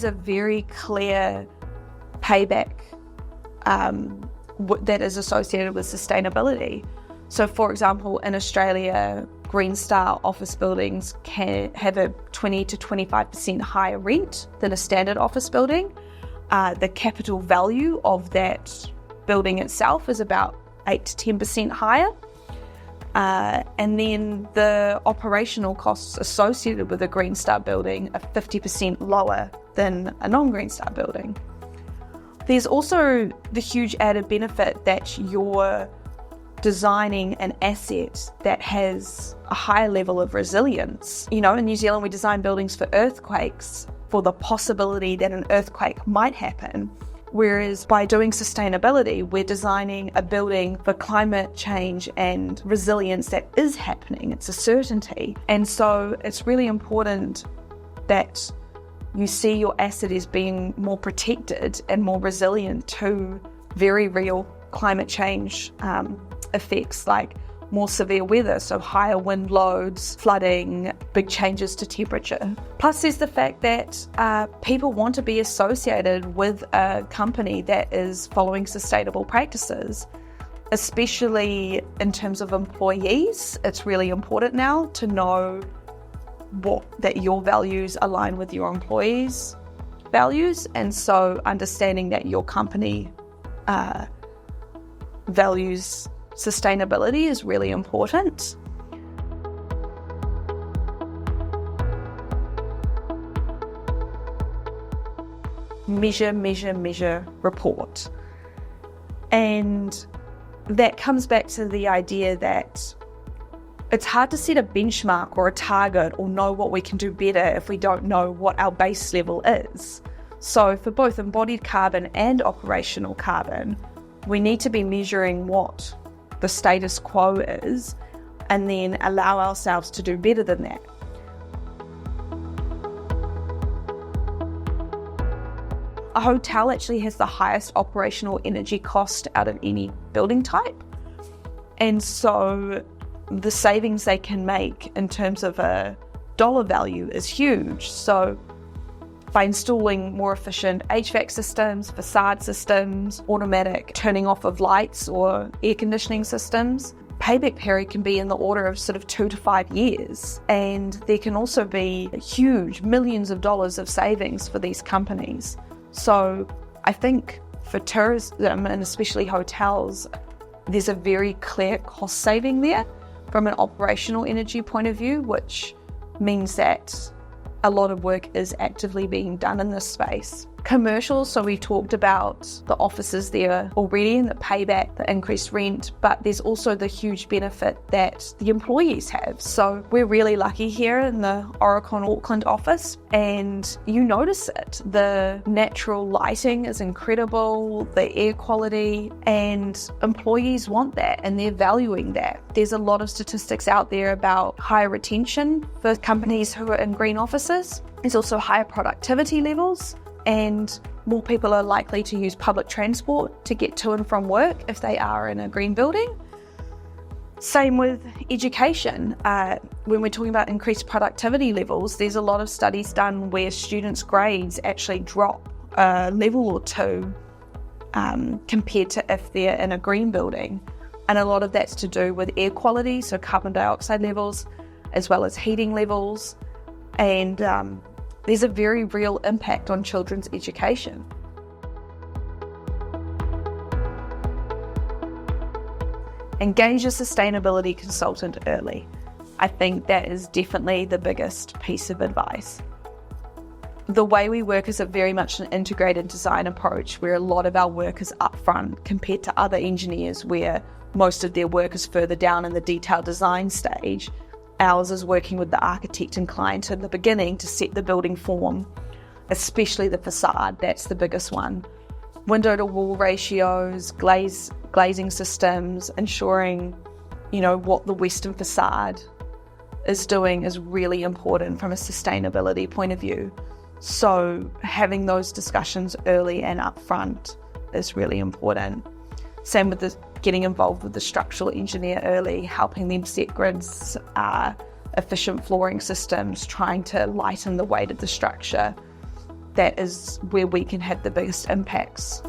has a very clear payback that is associated with sustainability. So for example, in Australia, Green Star office buildings can have a 20 to 25% higher rent than a standard office building. The capital value of that building itself is about 8 to 10% higher. And then the operational costs associated with a Green Star building are 50% lower than a non-Green Star building. There's also the huge added benefit that you're designing an asset that has a higher level of resilience. You know, in New Zealand, we design buildings for earthquakes, for the possibility that an earthquake might happen. Whereas by doing sustainability, we're designing a building for climate change and resilience that is happening. It's a certainty. And so it's really important that you see your asset as being more protected and more resilient to very real climate change effects, like more severe weather, so higher wind loads, flooding, big changes to temperature. Plus there's the fact that people want to be associated with a company that is following sustainable practices, especially in terms of employees. It's really important now to know that your values align with your employees' values, and so understanding that your company values sustainability is really important. Measure, report. And that comes back to the idea that it's hard to set a benchmark or a target or know what we can do better if we don't know what our base level is. So for both embodied carbon and operational carbon, we need to be measuring what the status quo is and then allow ourselves to do better than that. A hotel actually has the highest operational energy cost out of any building type. And so the savings they can make in terms of a dollar value is huge. So by installing more efficient HVAC systems, facade systems, automatic turning off of lights or air conditioning systems, payback period can be in the order of sort of 2 to 5 years. And there can also be huge millions of dollars of savings for these companies. So I think for tourism and especially hotels, there's a very clear cost saving there from an operational energy point of view, which means that a lot of work is actively being done in this space. Commercial, so we talked about the offices there already and the payback, the increased rent, but there's also the huge benefit that the employees have. So we're really lucky here in the Aurecon Auckland office, and you notice it. The natural lighting is incredible, the air quality, and employees want that and they're valuing that. There's a lot of statistics out there about higher retention for companies who are in green offices. There's also higher productivity levels, and more people are likely to use public transport to get to and from work if they are in a green building. Same with education. When we're talking about increased productivity levels, there's a lot of studies done where students' grades actually drop a level or two compared to if they're in a green building. And a lot of that's to do with air quality, so carbon dioxide levels, as well as heating levels. And there's a very real impact on children's education. Engage a sustainability consultant early. I think that is definitely the biggest piece of advice. The way we work is very much an integrated design approach where a lot of our work is upfront compared to other engineers where most of their work is further down in the detailed design stage. Ours is working with the architect and client in the beginning to set the building form, especially the facade. That's the biggest one. Window to wall ratios, glazing systems, ensuring, what the western facade is doing is really important from a sustainability point of view. So having those discussions early and upfront is really important. Same with getting involved with the structural engineer early, helping them set grids, efficient flooring systems, trying to lighten the weight of the structure. that is where we can have the biggest impacts.